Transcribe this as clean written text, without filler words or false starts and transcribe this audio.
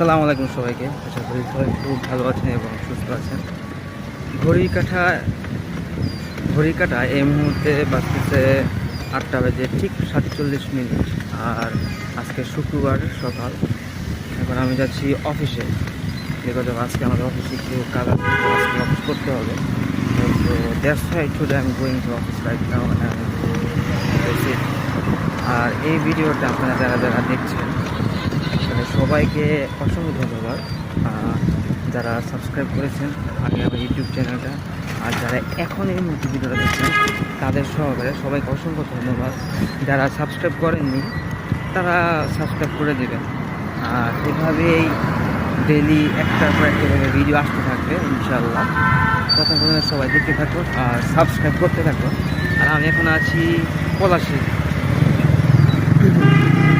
আসসালামু আলাইকুম সবাইকে। আশা করি সবাই খুব ভালো আছেন এবং সুস্থ আছেন। ঘড়ি কাটা এই মুহূর্তে বাজতেছে 8টা বেজে ঠিক 47 মিনিট। আর আজকে শুক্রবার সকাল। এখন আমি যাচ্ছি অফিসে। বিকজ আজকে আমাদের অফিসে একটু কাজ আছে, তো আজকে অফিস করতে হবে। তো that's why today I am going to office right now. আর এই ভিডিওটা আপনারা যারা যারা দেখছেন আসলে সবাইকে অসংখ্য ধন্যবাদ। যারা সাবস্ক্রাইব করেছেন আগে আমার ইউটিউব চ্যানেলটা, আর যারা এখন এই মুহূর্তে ভিডিওটা দেখছেন তাদের সহকারে সবাইকে অসংখ্য ধন্যবাদ। যারা সাবস্ক্রাইব করেননি তারা সাবস্ক্রাইব করে দেবেন। আর এভাবেই ডেলি একটার পর একটা ভিডিও আসতে থাকবে ইনশাআল্লাহ। তখন সবাই দেখতে থাকো আর সাবস্ক্রাইব করতে থাকো। আর আমি এখন আছি পলাশী।